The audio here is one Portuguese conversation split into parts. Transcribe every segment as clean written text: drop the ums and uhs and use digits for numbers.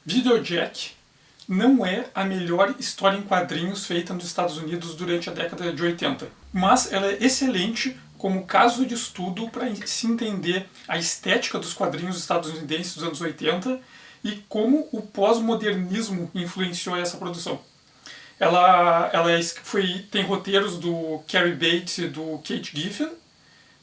Videojack não é a melhor história em quadrinhos feita nos Estados Unidos durante a década de 80, mas ela é excelente como caso de estudo para se entender a estética dos quadrinhos estadunidenses dos anos 80 e como o pós-modernismo influenciou essa produção. Tem roteiros do Cary Bates e do Kate Giffen,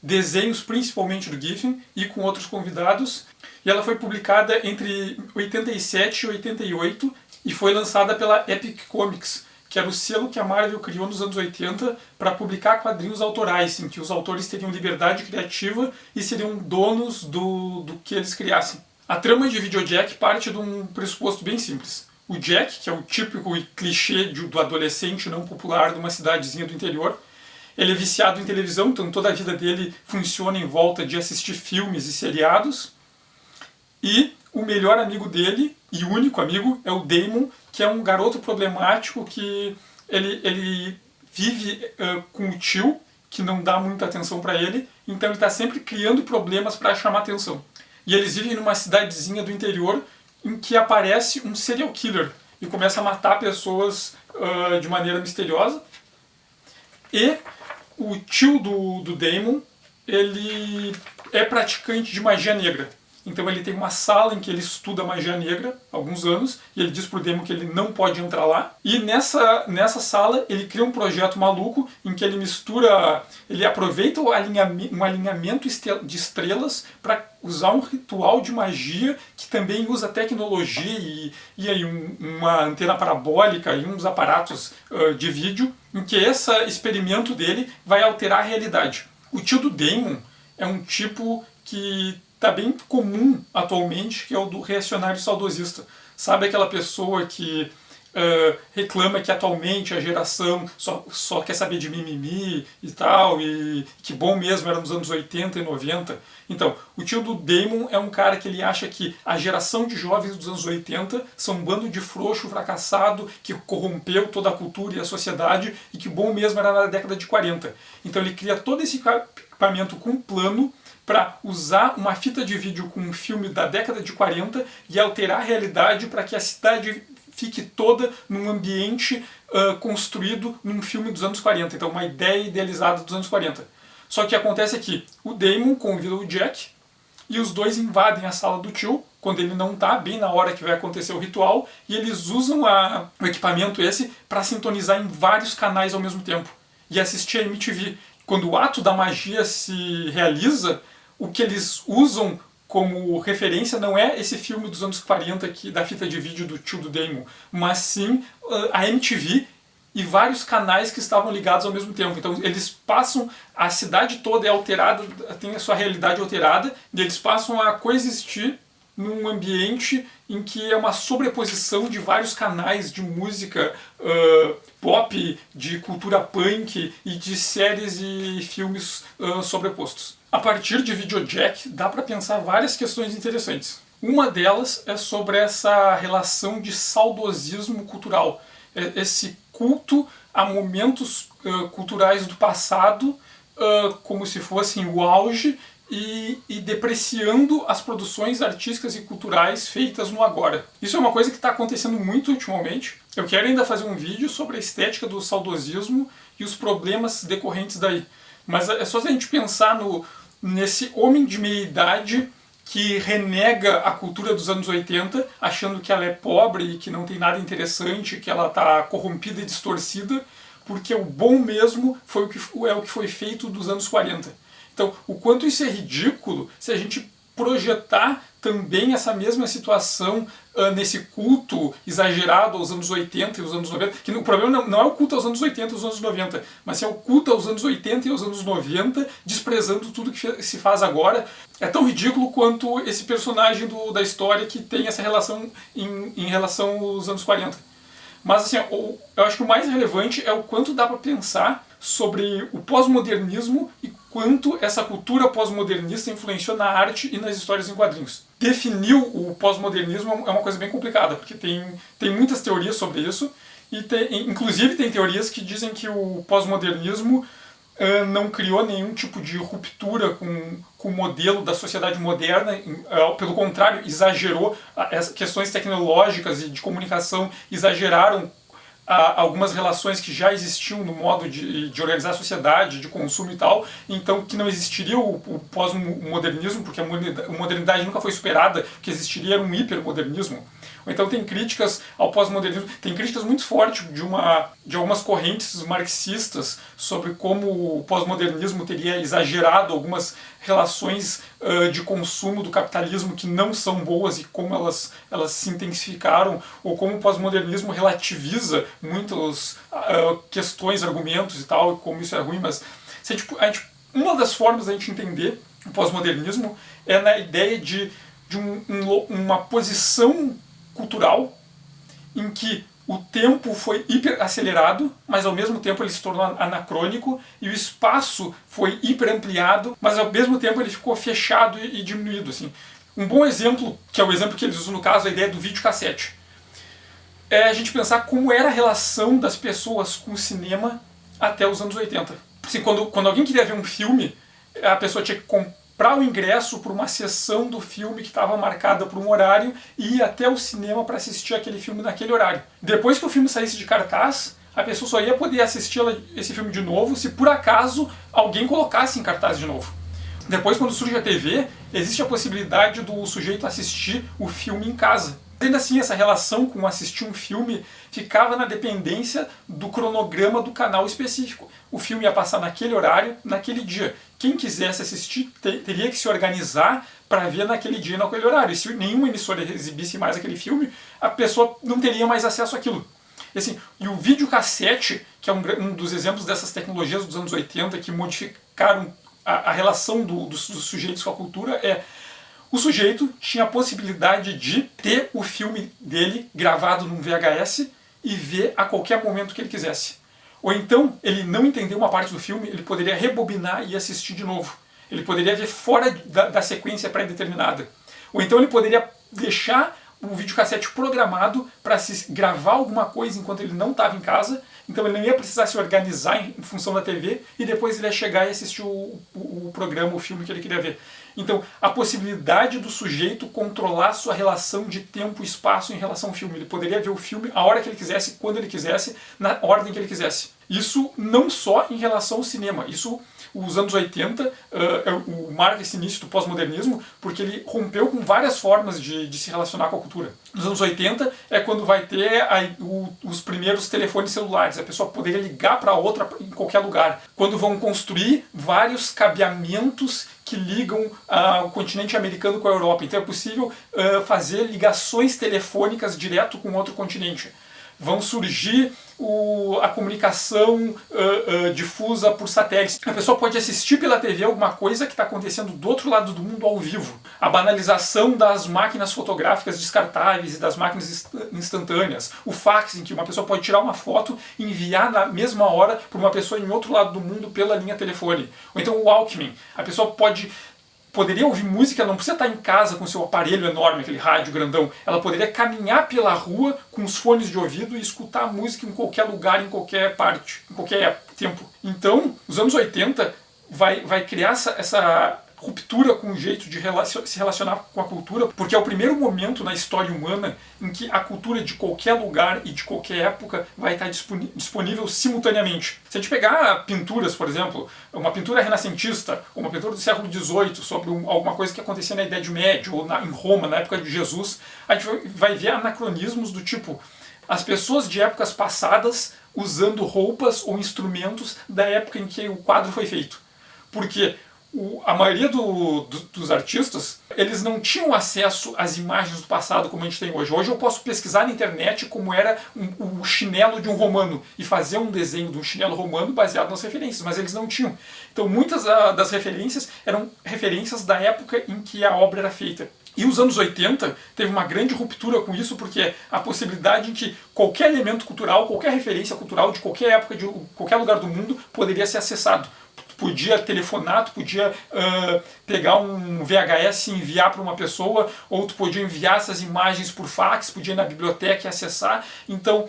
desenhos principalmente do Giffen e com outros convidados, e ela foi publicada entre 87 e 88 e foi lançada pela Epic Comics, que era o selo que a Marvel criou nos anos 80 para publicar quadrinhos autorais, em que os autores teriam liberdade criativa e seriam donos do que eles criassem. A trama de Videojack parte de um pressuposto bem simples. O Jack, que é o típico e clichê do adolescente não popular de uma cidadezinha do interior, ele é viciado em televisão, então toda a vida dele funciona em volta de assistir filmes e seriados. E o melhor amigo dele, e único amigo, é o Damon, que é um garoto problemático que ele vive com o tio, que não dá muita atenção para ele, então ele está sempre criando problemas para chamar atenção. E eles vivem numa cidadezinha do interior em que aparece um serial killer e começa a matar pessoas de maneira misteriosa. E o tio do Damon, ele é praticante de magia negra. Então ele tem uma sala em que ele estuda magia negra há alguns anos, e ele diz pro Damon que ele não pode entrar lá. E nessa sala ele cria um projeto maluco em que ele aproveita um alinhamento de estrelas para usar um ritual de magia que também usa tecnologia e aí uma antena parabólica e uns aparatos de vídeo, em que esse experimento dele vai alterar a realidade. O tio do Damon é um tipo que está bem comum atualmente, que é o do reacionário saudosista. Sabe aquela pessoa que reclama que atualmente a geração só quer saber de mimimi e tal, e que bom mesmo era nos anos 80 e 90. Então, o tio do Damon é um cara que ele acha que a geração de jovens dos anos 80 são um bando de frouxo fracassado que corrompeu toda a cultura e a sociedade, e que bom mesmo era na década de 40. Então ele cria todo esse equipamento com um plano para usar uma fita de vídeo com um filme da década de 40 e alterar a realidade para que a cidade fique toda num ambiente construído num filme dos anos 40. Então, uma ideia idealizada dos anos 40. Só que o que acontece é que o Damon convida o Jack e os dois invadem a sala do tio, quando ele não está, bem na hora que vai acontecer o ritual, e eles usam o equipamento esse para sintonizar em vários canais ao mesmo tempo e assistir a MTV. Quando o ato da magia se realiza, o que eles usam como referência não é esse filme dos anos 40 da fita de vídeo do tio do Damon, mas sim a MTV e vários canais que estavam ligados ao mesmo tempo. Então eles passam, a cidade toda é alterada, tem a sua realidade alterada, e eles passam a coexistir num ambiente em que é uma sobreposição de vários canais de música pop, de cultura punk e de séries e filmes sobrepostos. A partir de Videojack dá para pensar várias questões interessantes. Uma delas é sobre essa relação de saudosismo cultural, esse culto a momentos culturais do passado como se fossem o auge, e depreciando as produções artísticas e culturais feitas no agora. Isso é uma coisa que está acontecendo muito ultimamente. Eu quero ainda fazer um vídeo sobre a estética do saudosismo e os problemas decorrentes daí. Mas é só a gente pensar nesse homem de meia-idade que renega a cultura dos anos 80, achando que ela é pobre e que não tem nada interessante, que ela está corrompida e distorcida, porque o bom mesmo é o que foi feito dos anos 40. Então, o quanto isso é ridículo se a gente projetar também essa mesma situação nesse culto exagerado aos anos 80 e aos anos 90, que o problema não é o culto aos anos 80 e aos anos 90, mas é o culto aos anos 80 e aos anos 90, desprezando tudo que se faz agora. É tão ridículo quanto esse personagem da história que tem essa relação em relação aos anos 40. Mas assim, eu acho que o mais relevante é o quanto dá para pensar sobre o pós-modernismo e quanto essa cultura pós-modernista influenciou na arte e nas histórias em quadrinhos. Definir o pós-modernismo é uma coisa bem complicada, porque tem muitas teorias sobre isso, e inclusive tem teorias que dizem que o pós-modernismo não criou nenhum tipo de ruptura com o modelo da sociedade moderna, pelo contrário, exagerou as questões tecnológicas e de comunicação, exageraram algumas relações que já existiam no modo de organizar a sociedade, de consumo e tal, então que não existiria o pós-modernismo, porque a modernidade nunca foi superada, o que existiria era um hipermodernismo. Então tem críticas ao pós-modernismo, tem críticas muito fortes de algumas correntes marxistas sobre como o pós-modernismo teria exagerado algumas relações de consumo do capitalismo que não são boas e como elas se intensificaram, ou como o pós-modernismo relativiza muitas questões, argumentos e tal, e como isso é ruim, mas uma das formas da gente entender o pós-modernismo é na ideia de uma posição cultural em que o tempo foi hiper acelerado, mas ao mesmo tempo ele se tornou anacrônico, e o espaço foi hiper ampliado, mas ao mesmo tempo ele ficou fechado e diminuído. Assim. Um bom exemplo, que é o exemplo que eles usam no caso, a ideia do videocassete, é a gente pensar como era a relação das pessoas com o cinema até os anos 80. Assim, quando alguém queria ver um filme, a pessoa tinha que comprar o ingresso por uma sessão do filme que estava marcada por um horário e ir até o cinema para assistir aquele filme naquele horário. Depois que o filme saísse de cartaz, a pessoa só ia poder assistir esse filme de novo se por acaso alguém colocasse em cartaz de novo. Depois, quando surge a TV, existe a possibilidade do sujeito assistir o filme em casa. Ainda assim, essa relação com assistir um filme ficava na dependência do cronograma do canal específico. O filme ia passar naquele horário, naquele dia. Quem quisesse assistir teria que se organizar para ver naquele dia e naquele horário. E se nenhuma emissora exibisse mais aquele filme, a pessoa não teria mais acesso àquilo. E o videocassete, que é um dos exemplos dessas tecnologias dos anos 80 que modificaram a relação dos sujeitos com a cultura, o sujeito tinha a possibilidade de ter o filme dele gravado num VHS e ver a qualquer momento que ele quisesse. Ou então, ele não entendeu uma parte do filme, ele poderia rebobinar e assistir de novo. Ele poderia ver fora da sequência pré-determinada. Ou então ele poderia deixar o videocassete programado para gravar alguma coisa enquanto ele não estava em casa, então ele não ia precisar se organizar em função da TV e depois ele ia chegar e assistir o programa, o filme que ele queria ver. Então, a possibilidade do sujeito controlar sua relação de tempo e espaço em relação ao filme. Ele poderia ver o filme a hora que ele quisesse, quando ele quisesse, na ordem que ele quisesse. Isso não só em relação ao cinema. Isso, os anos 80, marca esse início do pós-modernismo, porque ele rompeu com várias formas de se relacionar com a cultura. Nos anos 80 é quando vai ter os primeiros telefones celulares. A pessoa poderia ligar para outra em qualquer lugar. Quando vão construir vários cabeamentos que ligam o continente americano com a Europa. Então é possível fazer ligações telefônicas direto com outro continente. Vão surgir a comunicação difusa por satélite. A pessoa pode assistir pela TV alguma coisa que está acontecendo do outro lado do mundo ao vivo. A banalização das máquinas fotográficas descartáveis e das máquinas instantâneas. O fax, em que uma pessoa pode tirar uma foto e enviar na mesma hora para uma pessoa em outro lado do mundo pela linha telefone. Ou então o Walkman. A pessoa poderia ouvir música, não precisa estar em casa com seu aparelho enorme, aquele rádio grandão. Ela poderia caminhar pela rua com os fones de ouvido e escutar a música em qualquer lugar, em qualquer parte, em qualquer tempo. Então, os anos 80 vai criar essa ruptura com o jeito de se relacionar com a cultura, porque é o primeiro momento na história humana em que a cultura de qualquer lugar e de qualquer época vai estar disponível simultaneamente. Se a gente pegar pinturas, por exemplo, uma pintura renascentista, ou uma pintura do século XVIII, sobre alguma coisa que acontecia na Idade Média, ou em Roma, na época de Jesus, a gente vai ver anacronismos do tipo as pessoas de épocas passadas usando roupas ou instrumentos da época em que o quadro foi feito. Porque a maioria dos artistas, eles não tinham acesso às imagens do passado como a gente tem hoje. Hoje eu posso pesquisar na internet como era o chinelo de um romano e fazer um desenho de um chinelo romano baseado nas referências, mas eles não tinham. Então muitas das referências eram referências da época em que a obra era feita. E os anos 80 teve uma grande ruptura com isso, porque a possibilidade em que qualquer elemento cultural, qualquer referência cultural de qualquer época, de qualquer lugar do mundo, poderia ser acessado. podia telefonar, tu podia pegar um VHS e enviar para uma pessoa, ou tu podia enviar essas imagens por fax, podia ir na biblioteca e acessar. Então,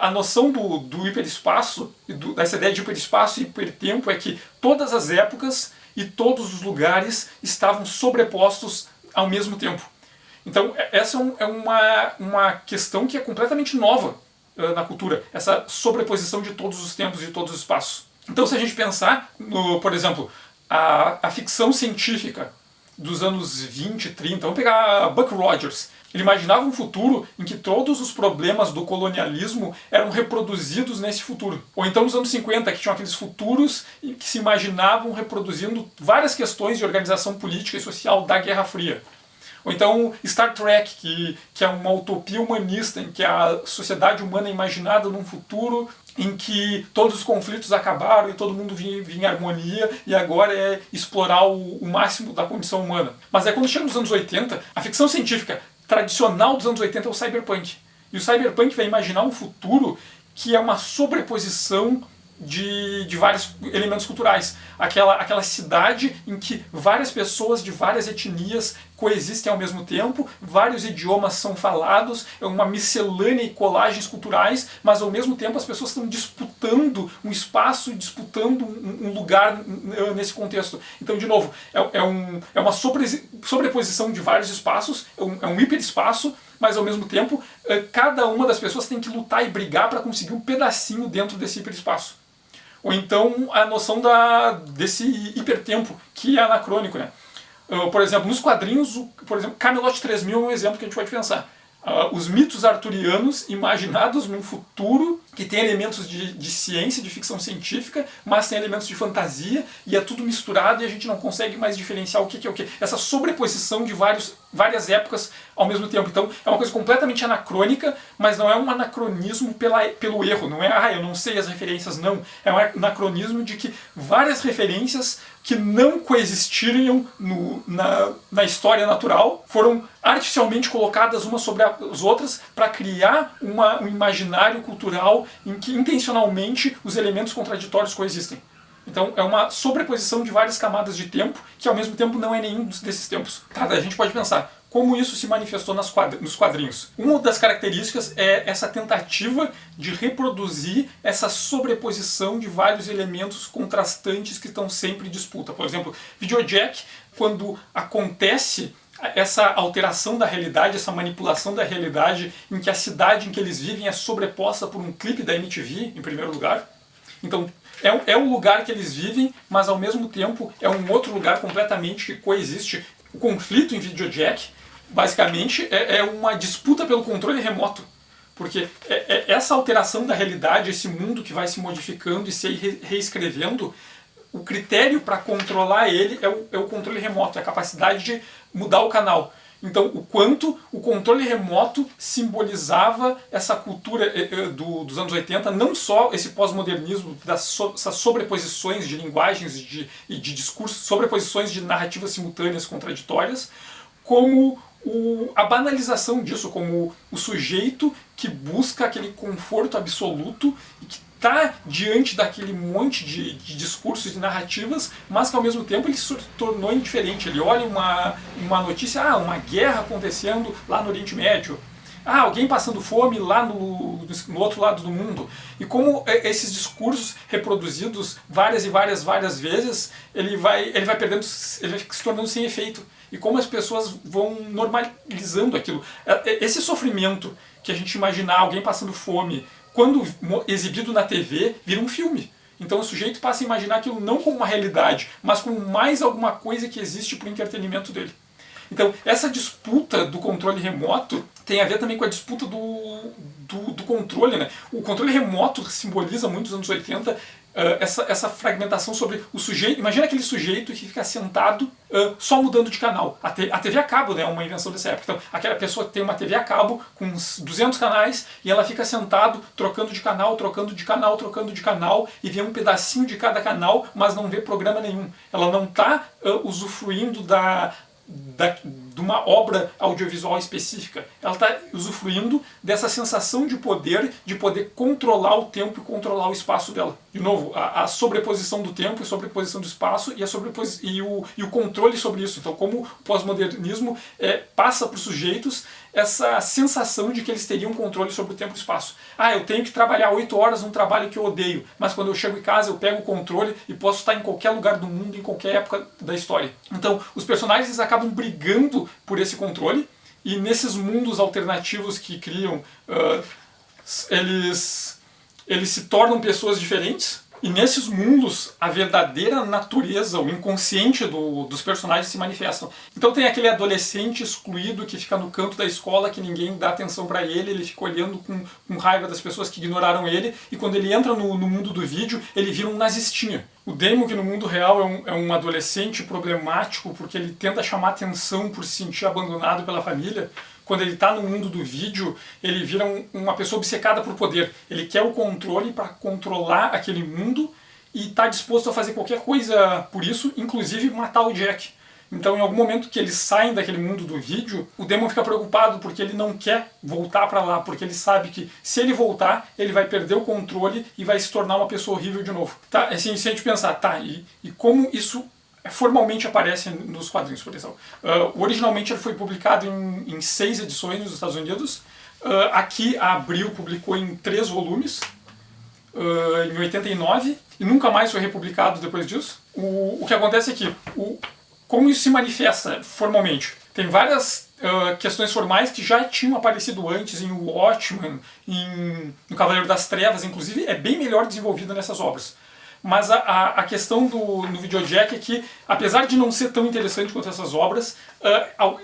a noção do hiperespaço, dessa ideia de hiperespaço e hipertempo, é que todas as épocas e todos os lugares estavam sobrepostos ao mesmo tempo. Então, essa é uma questão que é completamente nova na cultura, essa sobreposição de todos os tempos e de todos os espaços. Então, se a gente pensar, por exemplo, a ficção científica dos anos 20, 30, vamos pegar Buck Rogers. Ele imaginava um futuro em que todos os problemas do colonialismo eram reproduzidos nesse futuro. Ou então nos anos 50, que tinham aqueles futuros que se imaginavam reproduzindo várias questões de organização política e social da Guerra Fria. Ou então Star Trek, que é uma utopia humanista, em que a sociedade humana é imaginada num futuro em que todos os conflitos acabaram e todo mundo vinha em harmonia, e agora é explorar o máximo da condição humana. Mas aí quando chega nos anos 80, a ficção científica tradicional dos anos 80 é o cyberpunk. E o cyberpunk vai imaginar um futuro que é uma sobreposição de vários elementos culturais. Aquela cidade em que várias pessoas de várias etnias coexistem ao mesmo tempo, vários idiomas são falados, é uma miscelânea e colagens culturais, mas ao mesmo tempo as pessoas estão disputando um espaço, disputando um lugar nesse contexto. Então, de novo, é uma sobreposição de vários espaços, é um hiperespaço, mas ao mesmo tempo cada uma das pessoas tem que lutar e brigar para conseguir um pedacinho dentro desse hiperespaço. Ou então a noção desse hipertempo, que é anacrônico, né? Por exemplo, nos quadrinhos, Camelot 3000 é um exemplo que a gente pode pensar. Os mitos arturianos imaginados num futuro que tem elementos de ciência, de ficção científica, mas tem elementos de fantasia, e é tudo misturado e a gente não consegue mais diferenciar o que é o que. Essa sobreposição de várias épocas ao mesmo tempo. Então é uma coisa completamente anacrônica, mas não é um anacronismo pelo erro, não é, eu não sei as referências, não. É um anacronismo de que várias referências que não coexistiriam na história natural foram artificialmente colocadas umas sobre as outras para criar um imaginário cultural em que intencionalmente os elementos contraditórios coexistem. Então é uma sobreposição de várias camadas de tempo que ao mesmo tempo não é nenhum desses tempos. Tá, a gente pode pensar como isso se manifestou nos quadrinhos. Uma das características é essa tentativa de reproduzir essa sobreposição de vários elementos contrastantes que estão sempre em disputa. Por exemplo, Videojack, quando acontece essa alteração da realidade, essa manipulação da realidade, em que a cidade em que eles vivem é sobreposta por um clipe da MTV, em primeiro lugar. Então, é o lugar que eles vivem, mas ao mesmo tempo é um outro lugar completamente que coexiste. O conflito em Videojack, basicamente, é uma disputa pelo controle remoto. Porque essa alteração da realidade, esse mundo que vai se modificando e se reescrevendo, o critério para controlar ele é o controle remoto, é a capacidade de mudar o canal. Então, o quanto o controle remoto simbolizava essa cultura dos anos 80, não só esse pós-modernismo, essas sobreposições de linguagens e de discursos, sobreposições de narrativas simultâneas contraditórias, como a banalização disso, como o sujeito que busca aquele conforto absoluto e que está diante daquele monte de discursos, de narrativas, mas que ao mesmo tempo ele se tornou indiferente. Ele olha uma notícia, uma guerra acontecendo lá no Oriente Médio, alguém passando fome lá no outro lado do mundo. E como esses discursos reproduzidos várias e várias vezes, ele vai se tornando sem efeito. E como as pessoas vão normalizando aquilo. Esse sofrimento que a gente imaginar alguém passando fome, quando exibido na TV, vira um filme. Então o sujeito passa a imaginar aquilo não como uma realidade, mas como mais alguma coisa que existe para o entretenimento dele. Então essa disputa do controle remoto tem a ver também com a disputa do controle, né? O controle remoto simboliza muito os anos 80 essa fragmentação sobre o sujeito. Imagina aquele sujeito que fica sentado só mudando de canal. A TV a cabo, né, é uma invenção dessa época. Então, aquela pessoa que tem uma TV a cabo com uns 200 canais e ela fica sentado trocando de canal, trocando de canal, trocando de canal e vê um pedacinho de cada canal, mas não vê programa nenhum. Ela não está usufruindo de uma obra audiovisual específica. Ela está usufruindo dessa sensação de poder controlar o tempo e controlar o espaço dela. De novo, a sobreposição do tempo, a sobreposição do espaço e o controle sobre isso. Então, como o pós-modernismo passa para os sujeitos essa sensação de que eles teriam controle sobre o tempo e o espaço. Eu tenho que trabalhar 8 horas num trabalho que eu odeio, mas quando eu chego em casa eu pego o controle e posso estar em qualquer lugar do mundo, em qualquer época da história. Então, os personagens acabam brigando por esse controle, e nesses mundos alternativos que criam, eles se tornam pessoas diferentes. E nesses mundos, a verdadeira natureza, o inconsciente dos personagens se manifestam. Então tem aquele adolescente excluído que fica no canto da escola, que ninguém dá atenção para ele fica olhando com raiva das pessoas que ignoraram ele, e quando ele entra no mundo do vídeo, ele vira um nazistinha. O Damon, que no mundo real é um adolescente problemático, porque ele tenta chamar atenção por se sentir abandonado pela família, quando ele está no mundo do vídeo, ele vira uma pessoa obcecada por poder. Ele quer o controle para controlar aquele mundo e está disposto a fazer qualquer coisa por isso, inclusive matar o Jack. Então, em algum momento que eles saem daquele mundo do vídeo, o Damon fica preocupado porque ele não quer voltar para lá, porque ele sabe que se ele voltar, ele vai perder o controle e vai se tornar uma pessoa horrível de novo. Tá, assim, se a gente pensar, e como isso formalmente aparece nos quadrinhos, por exemplo. Originalmente ele foi publicado em 6 edições nos Estados Unidos. Aqui a Abril publicou em 3 volumes, em 89, e nunca mais foi republicado depois disso. O que acontece é que, como isso se manifesta formalmente? Tem várias questões formais que já tinham aparecido antes em Watchmen, no Cavaleiro das Trevas, inclusive, é bem melhor desenvolvida nessas obras. Mas a questão no Videojack é que, apesar de não ser tão interessante quanto essas obras,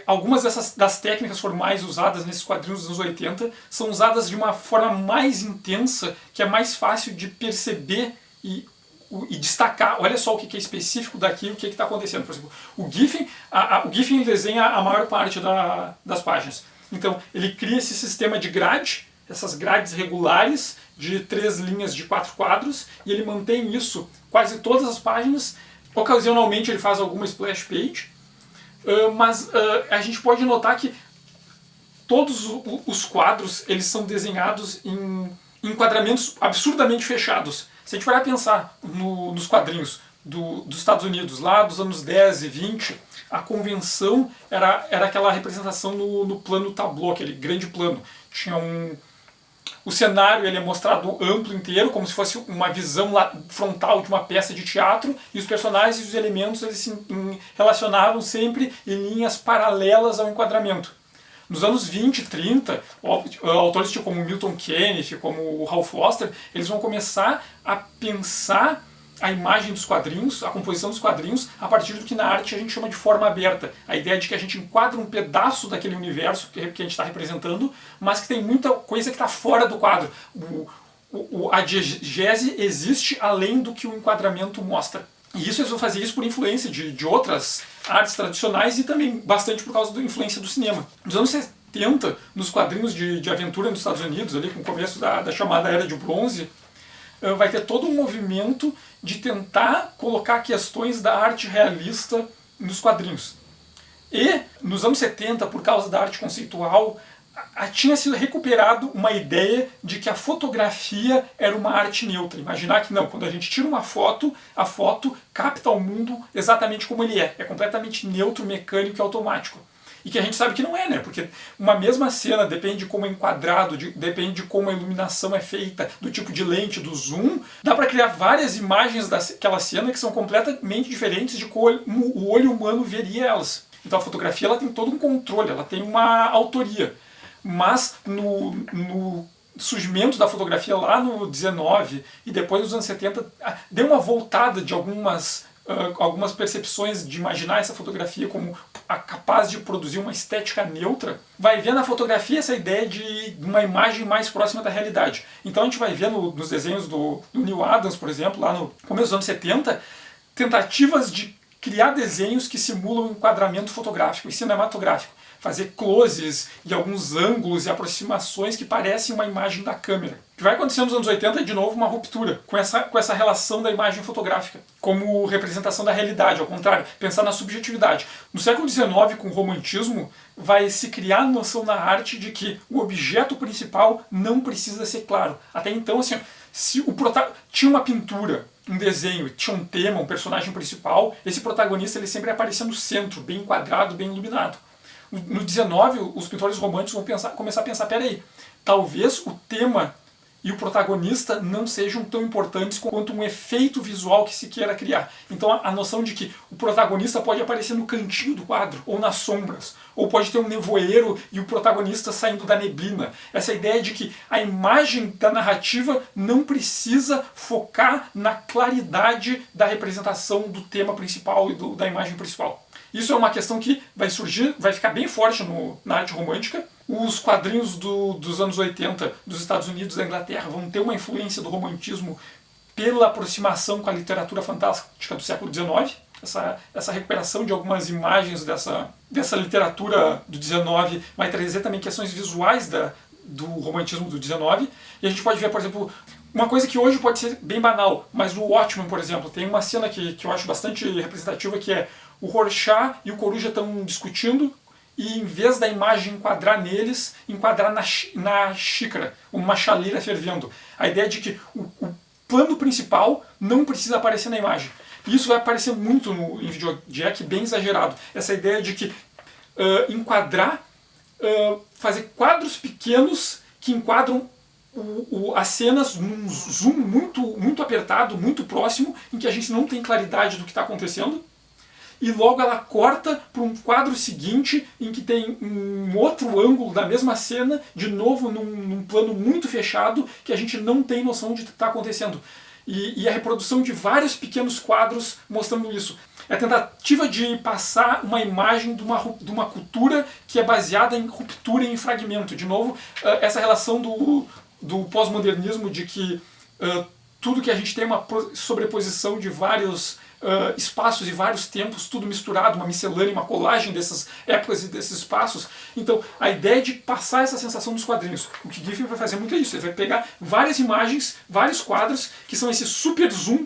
algumas das técnicas formais usadas nesses quadrinhos dos anos 80 são usadas de uma forma mais intensa, que é mais fácil de perceber e destacar. Olha só o que é específico daqui, o que está acontecendo. Por exemplo, o Giffen desenha a maior parte das páginas. Então, ele cria esse sistema de grade, essas grades regulares de 3 linhas de 4 quadros, e ele mantém isso quase todas as páginas. Ocasionalmente ele faz alguma splash page, mas a gente pode notar que todos os quadros eles são desenhados em enquadramentos absurdamente fechados. Se a gente parar a pensar nos quadrinhos dos Estados Unidos, lá dos anos 10 e 20, a convenção era aquela representação no plano tableau, aquele grande plano. Tinha o cenário ele é mostrado amplo inteiro, como se fosse uma visão frontal de uma peça de teatro, e os personagens e os elementos eles se relacionavam sempre em linhas paralelas ao enquadramento. Nos anos 20 e 30, autores tipo como Milton Keynes, como o Hal Foster, eles vão começar a pensar a imagem dos quadrinhos, a composição dos quadrinhos, a partir do que na arte a gente chama de forma aberta. A ideia de que a gente enquadra um pedaço daquele universo que a gente está representando, mas que tem muita coisa que está fora do quadro. A diegese existe além do que o enquadramento mostra. E isso eles vão fazer isso por influência de outras artes tradicionais e também bastante por causa da influência do cinema. Nos anos 70, nos quadrinhos de aventura nos Estados Unidos, ali com o começo da chamada Era de Bronze, vai ter todo um movimento de tentar colocar questões da arte realista nos quadrinhos. E, nos anos 70, por causa da arte conceitual, tinha sido recuperado uma ideia de que a fotografia era uma arte neutra. Imaginar que não, quando a gente tira uma foto, a foto capta o mundo exatamente como ele é. É completamente neutro, mecânico e automático. E que a gente sabe que não é, né? Porque uma mesma cena depende de como é enquadrado, depende de como a iluminação é feita, do tipo de lente, do zoom. Dá para criar várias imagens daquela cena que são completamente diferentes de como o olho humano veria elas. Então a fotografia ela tem todo um controle, ela tem uma autoria. Mas no surgimento da fotografia lá no 19 e depois nos anos 70, deu uma voltada de algumas percepções de imaginar essa fotografia como capaz de produzir uma estética neutra. Vai ver na fotografia essa ideia de uma imagem mais próxima da realidade. Então a gente vai ver nos desenhos do Neil Adams, por exemplo, lá no começo dos anos 70, tentativas de criar desenhos que simulam um enquadramento fotográfico e cinematográfico. fazer closes e alguns ângulos e aproximações que parecem uma imagem da câmera. O que vai acontecer nos anos 80 é de novo uma ruptura com essa relação da imagem fotográfica como representação da realidade, ao contrário, pensar na subjetividade. No século XIX, com o romantismo, vai se criar a noção na arte de que o objeto principal não precisa ser claro. Até então, assim, se tinha uma pintura, um desenho, tinha um tema, um personagem principal, esse protagonista ele sempre aparecia no centro, bem enquadrado, bem iluminado. No 19, os pintores românticos vão começar a pensar, peraí, talvez o tema e o protagonista não sejam tão importantes quanto um efeito visual que se queira criar. Então a noção de que o protagonista pode aparecer no cantinho do quadro, ou nas sombras, ou pode ter um nevoeiro e o protagonista saindo da neblina. Essa ideia de que a imagem da narrativa não precisa focar na claridade da representação do tema principal e da imagem principal. Isso é uma questão que vai surgir, vai ficar bem forte na arte romântica. Os quadrinhos dos anos 80 dos Estados Unidos e da Inglaterra vão ter uma influência do romantismo pela aproximação com a literatura fantástica do século XIX. Essa recuperação de algumas imagens dessa literatura do XIX vai trazer também questões visuais do romantismo do XIX. E a gente pode ver, por exemplo, uma coisa que hoje pode ser bem banal, mas no Watchmen, por exemplo, tem uma cena que eu acho bastante representativa, que é o Rorschach e o Coruja estão discutindo e em vez da imagem enquadrar neles, enquadrar na xícara, uma chaleira fervendo. A ideia de que o plano principal não precisa aparecer na imagem. Isso vai aparecer muito em Videojack, bem exagerado. Essa ideia de que fazer quadros pequenos que enquadram as cenas num zoom muito apertado, muito próximo, em que a gente não tem claridade do que está acontecendo. E logo ela corta para um quadro seguinte em que tem um outro ângulo da mesma cena, de novo num plano muito fechado, que a gente não tem noção de que está acontecendo. E a reprodução de vários pequenos quadros mostrando isso. É a tentativa de passar uma imagem de uma cultura que é baseada em ruptura e em fragmento. De novo, essa relação do pós-modernismo de que tudo que a gente tem é uma sobreposição de vários espaços e vários tempos, tudo misturado, uma miscelânea, uma colagem dessas épocas e desses espaços. Então, a ideia de passar essa sensação dos quadrinhos. O que Giffen vai fazer muito é isso, ele vai pegar várias imagens, vários quadros, que são esse super zoom,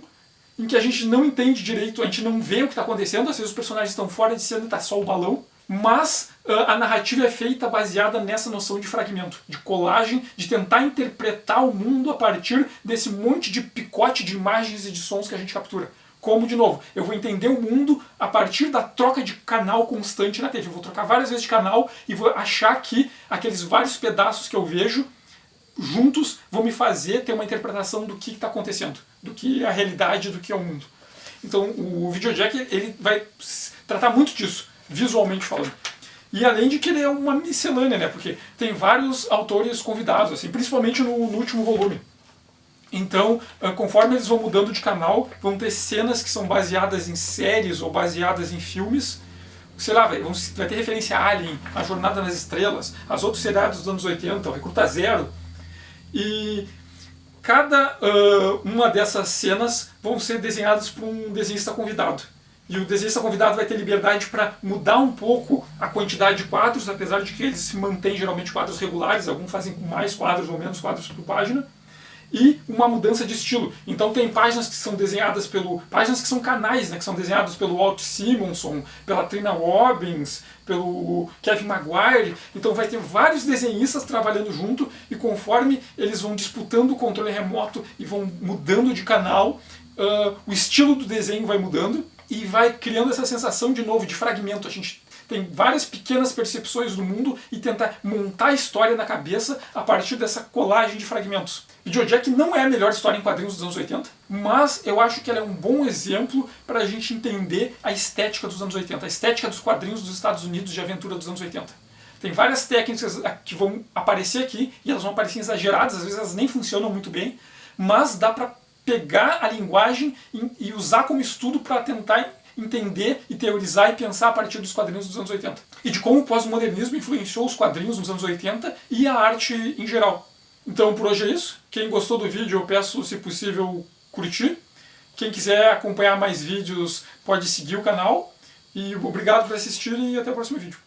em que a gente não entende direito, a gente não vê o que está acontecendo, às vezes os personagens estão fora de cena e está só o balão, mas a narrativa é feita baseada nessa noção de fragmento, de colagem, de tentar interpretar o mundo a partir desse monte de picote de imagens e de sons que a gente captura. Como, de novo, eu vou entender o mundo a partir da troca de canal constante na TV. Eu vou trocar várias vezes de canal e vou achar que aqueles vários pedaços que eu vejo juntos vão me fazer ter uma interpretação do que está acontecendo, do que é a realidade, do que é o mundo. Então o Videojack ele vai tratar muito disso, visualmente falando. E além de que ele é uma miscelânea, né? Porque tem vários autores convidados, assim, principalmente no último volume. Então, conforme eles vão mudando de canal, vão ter cenas que são baseadas em séries ou baseadas em filmes. Sei lá, vai ter referência a Alien, a Jornada nas Estrelas, as outros seriados dos anos 80, o Recruta Zero. E cada uma dessas cenas vão ser desenhadas por um desenhista convidado. E o desenhista convidado vai ter liberdade para mudar um pouco a quantidade de quadros, apesar de que eles se mantêm geralmente quadros regulares, alguns fazem com mais quadros ou menos quadros por página. E uma mudança de estilo. Então tem páginas que são desenhadas páginas que são canais, né, que são desenhados pelo Walt Simonson, pela Trina Robbins, pelo Kevin Maguire. Então vai ter vários desenhistas trabalhando junto e conforme eles vão disputando o controle remoto e vão mudando de canal, o estilo do desenho vai mudando e vai criando essa sensação de novo de fragmento. A gente tem várias pequenas percepções do mundo e tentar montar a história na cabeça a partir dessa colagem de fragmentos. Videojack não é a melhor história em quadrinhos dos anos 80, mas eu acho que ela é um bom exemplo para a gente entender a estética dos anos 80, a estética dos quadrinhos dos Estados Unidos de aventura dos anos 80. Tem várias técnicas que vão aparecer aqui, e elas vão aparecer exageradas, às vezes elas nem funcionam muito bem, mas dá para pegar a linguagem e usar como estudo para tentar entender e teorizar e pensar a partir dos quadrinhos dos anos 80. E de como o pós-modernismo influenciou os quadrinhos nos anos 80 e a arte em geral. Então por hoje é isso. Quem gostou do vídeo eu peço, se possível, curtir. Quem quiser acompanhar mais vídeos pode seguir o canal. E obrigado por assistir e até o próximo vídeo.